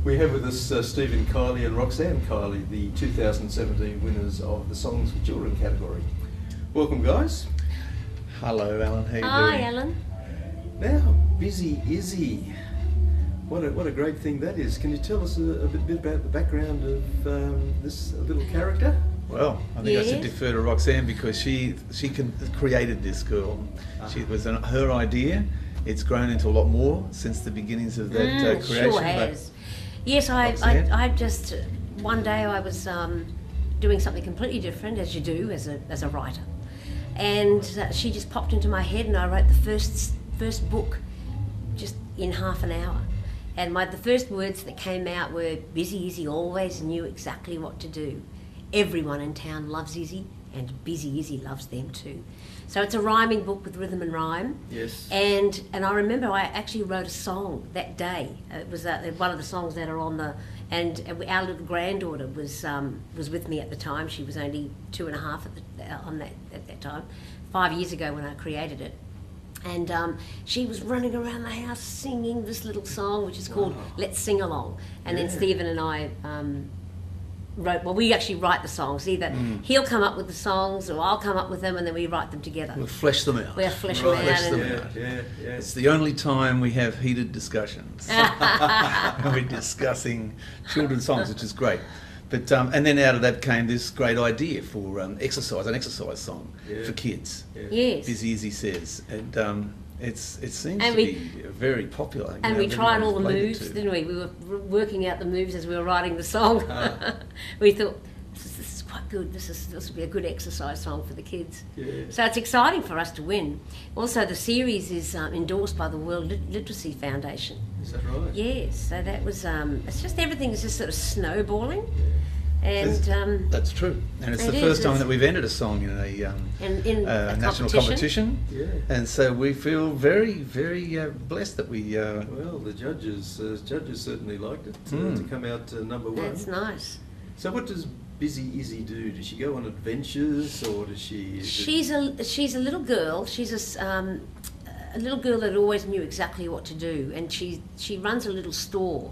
We have with us Kiely and Roxanne Kiely, the 2017 winners of the Songs for Children category. Welcome, guys. Hello, Alan. How you doing? Hi, Alan. Now, Busy Izzy. What a great thing that is. Can you tell us a bit about the background of this little character? Well, I think I should defer to Roxanne because she created this girl. It was her idea. It's grown into a lot more since the beginnings of that creation. Sure has. Yes, I just one day I was doing something completely different, as you do as a writer, and she just popped into my head, and I wrote the first book just in half an hour. And the first words that came out were, "Busy Izzy always knew exactly what to do. Everyone in town loves Izzy, and Busy Izzy loves them too." So it's a rhyming book with rhythm and rhyme. Yes. And I remember I actually wrote a song that day. It was one of the songs that are on the. And our little granddaughter was with me at the time. She was only 2.5 at that time, 5 years ago when I created it. And she was running around the house singing this little song, which is called "Let's Sing Along." And then Stephen and I we actually write the songs. Either he'll come up with the songs or I'll come up with them, and then we write them together. We'll flesh them out. We'll flesh them out. Yeah. It's the only time we have heated discussions. We're discussing children's songs, which is great. But and then out of that came this great idea for an exercise song for kids. Yeah. Yes. Busy Izzy says, and it seems to be very popular. And we tried all the moves, didn't we? We were working out the moves as we were writing the song. We thought, this is quite good. This will be a good exercise song for the kids. Yeah. So it's exciting for us to win. Also, the series is endorsed by the World Literacy Foundation. Is that right? Yes. So that was. It's just everything is just sort of snowballing. And that's true, and it's the first time that we've entered a song in a national competition, and so we feel very, very blessed that we. Well, the judges certainly liked it to come out number one. That's nice. So, what does Busy Izzy do? Does she go on adventures, or does she? She's a little girl. She's a little girl that always knew exactly what to do, and she runs a little store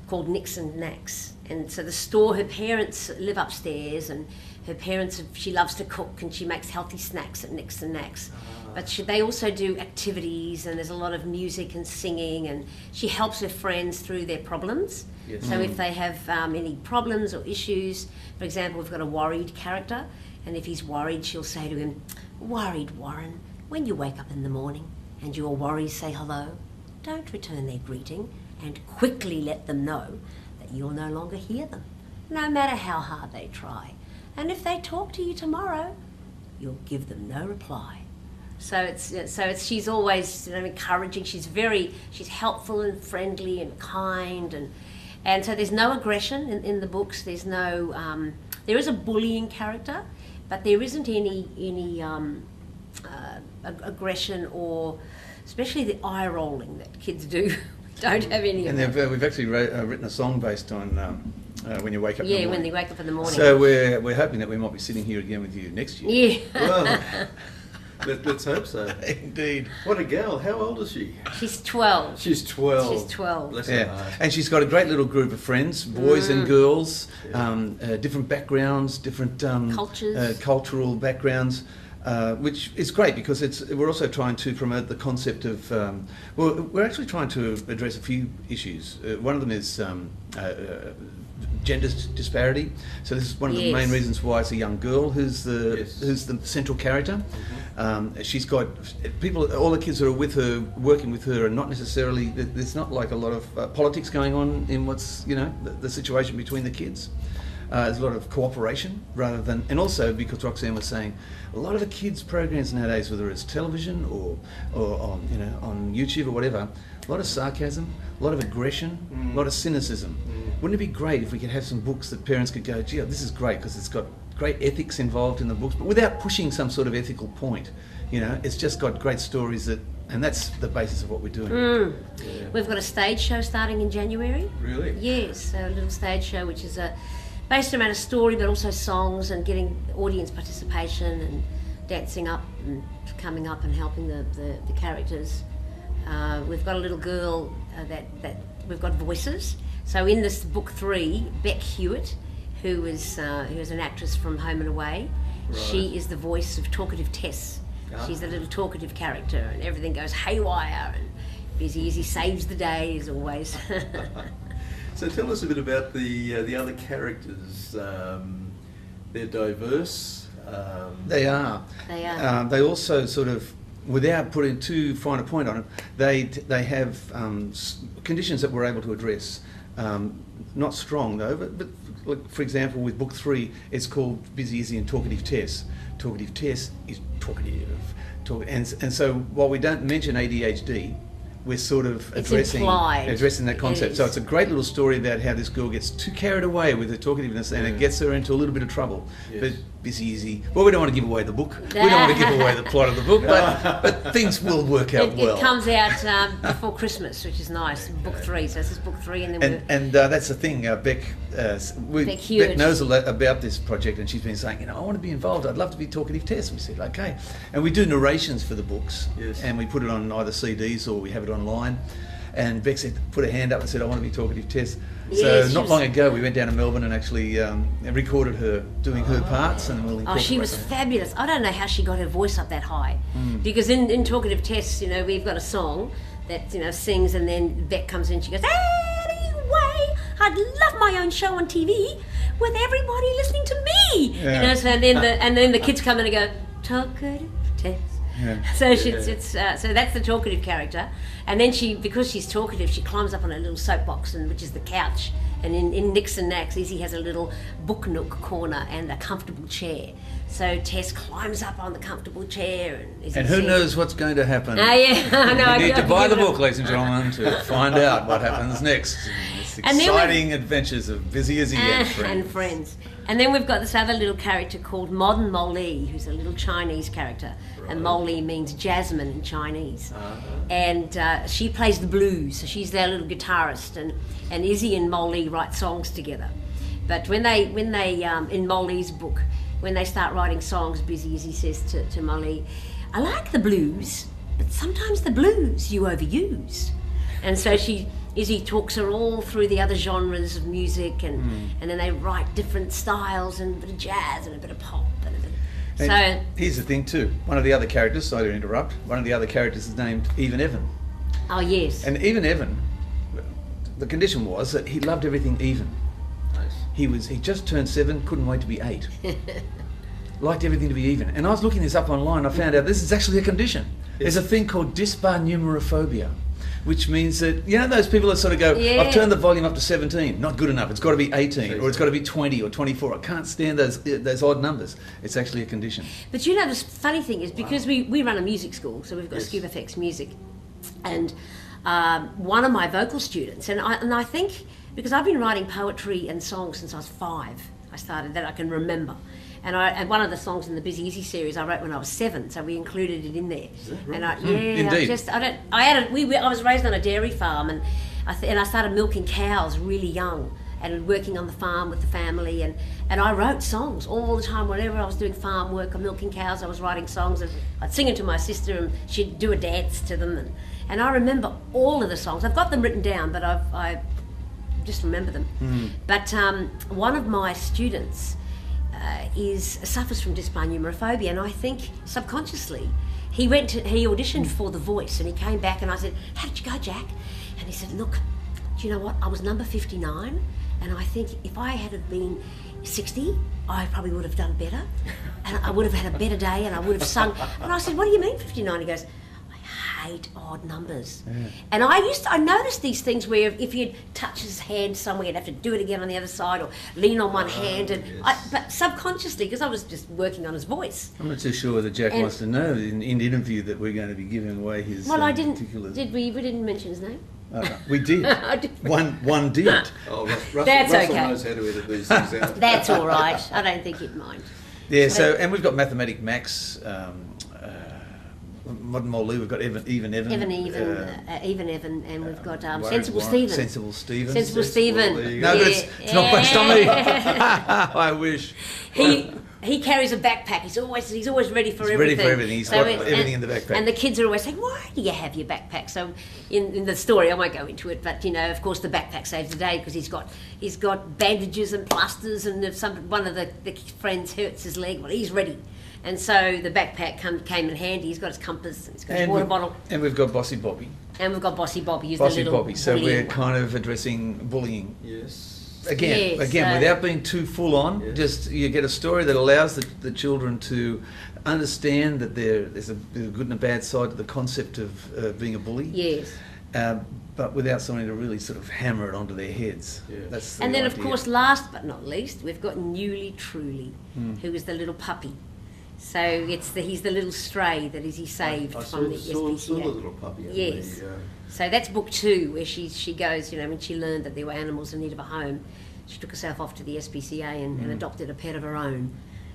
called Nicks and Knacks. And so the store, her parents live upstairs, and her parents, she loves to cook, and she makes healthy snacks at Nicks and Knacks. But they also do activities, and there's a lot of music and singing, and she helps her friends through their problems. Yes. So if they have any problems or issues, for example, we've got a worried character, and if he's worried, she'll say to him, "Worried Warren, when you wake up in the morning and your worries say hello, don't return their greeting, and quickly let them know that you'll no longer hear them, no matter how hard they try. And if they talk to you tomorrow, you'll give them no reply." So she's always encouraging. She's helpful and friendly and kind, and so there's no aggression in the books. There's no there is a bullying character, but there isn't any aggression, or especially the eye rolling that kids do. Don't have any of that. And we've actually written a song based on when you wake up in the morning. Yeah, when they wake up in the morning. So we're hoping that we might be sitting here again with you next year. Yeah. Well, let's hope so. Indeed. What a gal. How old is she? She's 12. She's 12. She's 12. Bless her heart. And she's got a great little group of friends, boys and girls, different backgrounds, different cultures, cultural backgrounds. Which is great because we're also trying to promote the concept of, we're actually trying to address a few issues. One of them is gender disparity. So this is one of the main reasons why it's a young girl who's the central character. She's got people, all the kids that are with her, working with her, are not necessarily, there's not like a lot of politics going on in what's, the situation between the kids. There's a lot of cooperation rather than, and also because Roxanne was saying, a lot of the kids' programs nowadays, whether it's television or on YouTube or whatever, a lot of sarcasm, a lot of aggression, a lot of cynicism. Wouldn't it be great if we could have some books that parents could go, gee, this is great because it's got great ethics involved in the books, but without pushing some sort of ethical point. It's just got great stories and that's the basis of what we're doing. Yeah. We've got a stage show starting in January. Really? Yes, a little stage show which is based around a story, but also songs and getting audience participation and dancing up and coming up and helping the characters. We've got a little girl that we've got voices. So in this book 3, Beck Hewitt, who is an actress from Home and Away, she is the voice of talkative Tess. She's the little talkative character, and everything goes haywire, and Busy Izzy saves the day as always. So tell us a bit about the other characters. They're diverse. They are. They are. They also sort of, without putting too fine a point on it, they have conditions that we're able to address. Not strong though, but like, for example, with book 3, it's called Busy Izzy and Talkative Tess. Talkative Tess is talkative, and so while we don't mention ADHD, we're sort of addressing that concept. So it's a great little story about how this girl gets too carried away with her talkativeness, and it gets her into a little bit of trouble. Yes. But Busy Izzy, well, we don't want to give away the book. We don't want to give away the plot of the book, but things will work out well. It comes out before Christmas, which is nice. Book 3, so this is book 3, and then and that's the thing. Beck knows a lot about this project, and she's been saying, I want to be involved. I'd love to be talkative Tess. And we said, okay, and we do narrations for the books, and we put it on either CDs or we have it online. And Beck said, put her hand up and said, I want to be talkative Tess. So not long ago we went down to Melbourne and actually recorded her doing her parts, and we'll incorporate she was fabulous. I don't know how she got her voice up that high, because in talkative Tess, we've got a song that sings, and then Beck comes in, she goes, anyway, I'd love my own show on TV with everybody listening to me. So and then the kids come in and go, talkative Tess. Yeah. So so that's the talkative character, and then because she's talkative, she climbs up on a little soapbox, which is the couch. And in Nix and Nax, Izzy has a little book nook corner and a comfortable chair. So Tess climbs up on the comfortable chair, and who knows what's going to happen? No, you need to buy the book, ladies and gentlemen, to find out what happens next. It's exciting adventures of Busy Izzy and friends. And then we've got this other little character called Modern Molly, who's a little Chinese character. Right. And Molly means jasmine in Chinese. And she plays the blues, so she's their little guitarist. And Izzy and Molly write songs together. But when they in Molly's book, when they start writing songs, Busy Izzy says to Molly, I like the blues, but sometimes the blues you overuse. And so Izzy talks her all through the other genres of music, and then they write different styles, and a bit of jazz and a bit of pop and a bit. So here's the thing too. One of the other characters, sorry to interrupt. One of the other characters is named Even Evan. Oh yes. And Even Evan, the condition was that he loved everything even. Nice. He just turned 7, couldn't wait to be 8. Liked everything to be even. And I was looking this up online. I found out this is actually a condition. There's a thing called dysbarnumerophobia, which means that, those people that sort of go, I've turned the volume up to 17, not good enough, it's got to be 18, or it's got to be 20 or 24, I can't stand those odd numbers. It's actually a condition. But the funny thing is, because we run a music school, so we've got Scuba Effects Music, and one of my vocal students, and I think, because I've been writing poetry and songs since I was 5, I started, that I can remember. And one of the songs in the Busy Izzy series I wrote when I was 7, so we included it in there. Right? And Indeed. I was raised on a dairy farm, and I started milking cows really young, and working on the farm with the family, and I wrote songs all the time. Whenever I was doing farm work or milking cows, I was writing songs, and I'd sing it to my sister, and she'd do a dance to them, and I remember all of the songs. I've got them written down, but I just remember them. But one of my students suffers from dysbarnumerophobia, and I think subconsciously he auditioned for The Voice, and he came back, and I said, how did you go, Jack? And he said, look, do you know what, I was number 59, and I think if I had have been 60, I probably would have done better, and I would have had a better day, and I would have sung. And I said, what do you mean 59? He goes, I hate odd numbers. And I noticed these things where if you'd touch his hand somewhere, you'd have to do it again on the other side, or lean on one hand, and but subconsciously, because I was just working on his voice. I'm not too sure that Jack wants to know in the interview that we're going to be giving away his particulars. Did we? We didn't mention his name. We did. One did. Oh, Russell okay. knows how to edit these things out. That's all right. I don't think he'd mind. Yeah. So, and we've got Mathematic Max, Modern Molly. We've got Even Evan, and we've got Sensible Stephen. Sensible Stephen. Sensible Stephen. No, but it's not based on me. I wish. he carries a backpack. He's always ready for everything. Ready for everything. He's got everything in the backpack. And the kids are always saying, "Why do you have your backpack?" So in the story, I won't go into it, but of course, the backpack saves the day because he's got bandages and plasters, and if one of the friends hurts his leg, well, he's ready. And so the backpack came in handy. He's got his compass, and he's got his water bottle. And we've got Bossy Bobby. And we've got Bossy Bobby. He's Bossy the little Bobby. So we're one. kind of addressing bullying. Yes. Again, without being too full on, just you get a story that allows the children to understand that there's a good and a bad side to the concept of being a bully. Yes. But without somebody to really sort of hammer it onto their heads. Yeah. That's the And then, idea. of course, last but not least, we've got Newly Truly, who is the little puppy. So he's the little stray that he saved from the SPCA. Saw the little puppy. Yes. So that's book 2, where she goes, when she learned that there were animals in need of a home, she took herself off to the SPCA and adopted a pet of her own.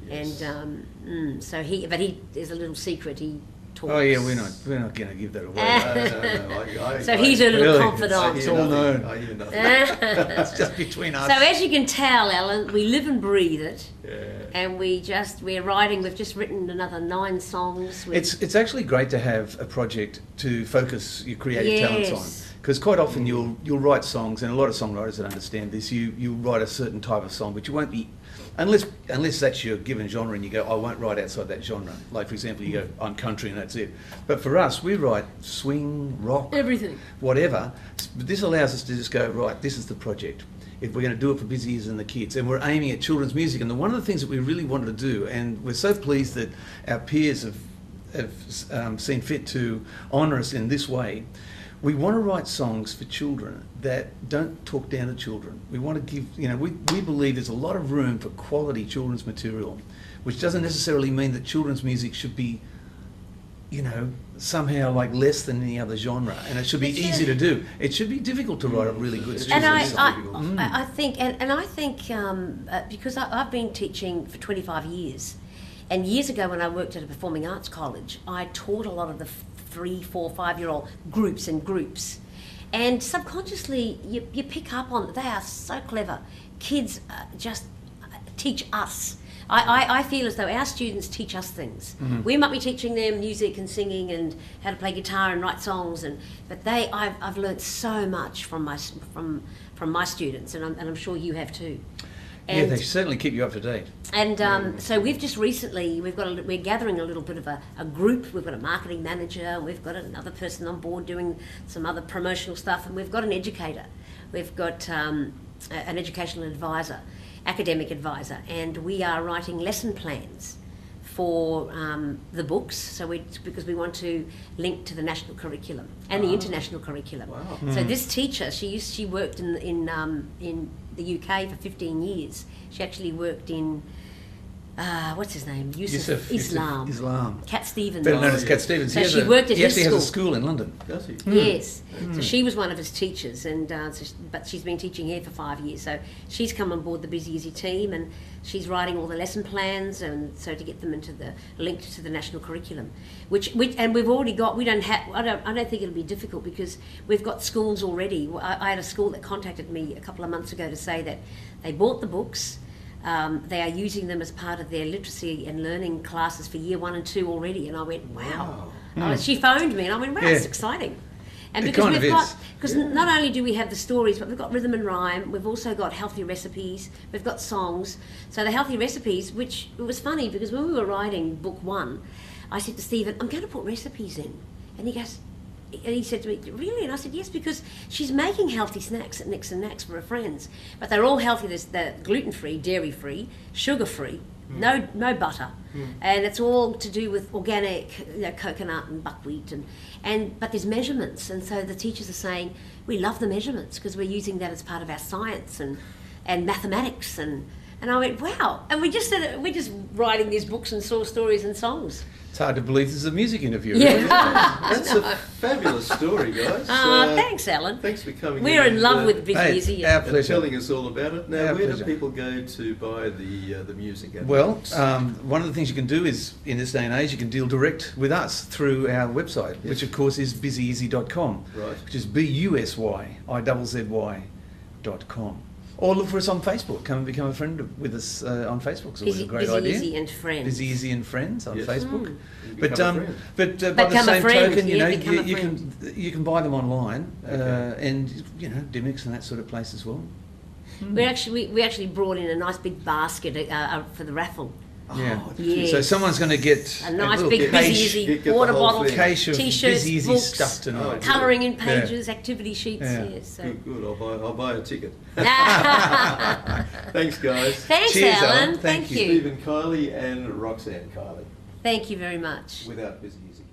Yes. And so there's a little secret. He talks. Oh yeah, we're not going to give that away. No. So he's a little confidant. It's all known. I hear nothing. It's just between us. So as you can tell, Alan, we live and breathe it. Yeah. And we're writing. We've just written another 9 songs. It's actually great to have a project to focus your creative talents on, because quite often you'll write songs, and a lot of songwriters that understand this, you write a certain type of song, but you won't be, unless that's your given genre, and you go, I won't write outside that genre. Like for example, you go, I'm country and that's it. But for us, we write swing, rock, everything, whatever. But this allows us to just go, right, this is the project. If we're going to do it for busy ears and the kids, and we're aiming at children's music, and one of the things that we really wanted to do, and we're so pleased that our peers have seen fit to honour us in this way, we want to write songs for children that don't talk down to children. We want to give, we believe there's a lot of room for quality children's material, which doesn't necessarily mean that children's music should be, somehow like less than any other genre, and it should be easy to do. It should be difficult to write a really good And children's I think because I've been teaching for 25 years, and years ago when I worked at a performing arts college, I taught a lot of the 3, 4, 5-year-old groups, and subconsciously you pick up on, they are so clever. Kids just teach us. I feel as though our students teach us things. Mm-hmm. We might be teaching them music and singing and how to play guitar and write songs, but I've learnt so much from my students, and I'm sure you have too. And they certainly keep you up to date. And so we've just recently, we're gathering a little bit of a group. We've got a marketing manager, and we've got another person on board doing some other promotional stuff, and we've got an educator. We've got an educational advisor, academic advisor, and we are writing lesson plans for the books, because we want to link to the national curriculum and the international curriculum. Wow. So this teacher, she worked in the UK for 15 years. She actually worked in what's his name? Yusuf Islam. Cat Stevens. Better known as Cat Stevens. So she worked at his school. He actually has a school in London. Does he? Yes. So she was one of his teachers, and but she's been teaching here for 5 years. So she's come on board the Busy Easy team, and she's writing all the lesson plans, and so to get them into linked to the national curriculum, which and we've already got. We don't have. I don't think it'll be difficult, because we've got schools already. I had a school that contacted me a couple of months ago to say that they bought the books. They are using them as part of their literacy and learning classes for year 1 and 2 already, and I went, wow. She phoned me, and I went, wow, it's exciting. And because not only do we have the stories, but we've got rhythm and rhyme, we've also got healthy recipes, we've got songs. So the healthy recipes, which it was funny, because when we were writing book 1, I said to Stephen, I'm going to put recipes in. And he said to me, really? And I said, yes, because she's making healthy snacks at Nix and Nax for her friends. But they're all healthy. They're gluten-free, dairy-free, sugar-free, no butter. And it's all to do with organic, coconut and buckwheat. But there's measurements. And so the teachers are saying, we love the measurements because we're using that as part of our science and mathematics. And I went, wow. And we're just writing these books and stories and songs. It's hard to believe this is a music interview. Yeah. Really. That's a fabulous story, guys. Thanks, Alan. Thanks for coming. We're in love with Busy Easy. Our and pleasure. telling us all about it. Now, Our where pleasure. do people go to buy the music? Well, one of the things you can do is, in this day and age, you can deal direct with us through our website, which of course is busyeasy.com, Right. which is BUSYIZZY.com. Or look for us on Facebook. Come and become a friend with us on Facebook. It's always a great Busy idea. Izzy and Friends. Busy Izzy and Friends on Yes. Facebook. Become a friend. But by the Become a same friend, token, you yeah, know, become a you friend. you can buy them online, Okay. and you know, Dimmicks and that sort of place as well. We actually brought in a nice big basket for the raffle. Yeah. Yes. So someone's going to get A nice little big cache- Busy Izzy get the water whole bottle, thing. cache of T-shirts, Busy Izzy books, stuff tonight. Oh, colouring in pages, activity sheets. Yeah. Yes, so. Good. I'll buy a ticket. Thanks, guys. Thanks, Cheers, Alan. Alan. Thank you. Stephen Kiely and Roxanne Kiely. Thank you very much. Without Busy Izzy.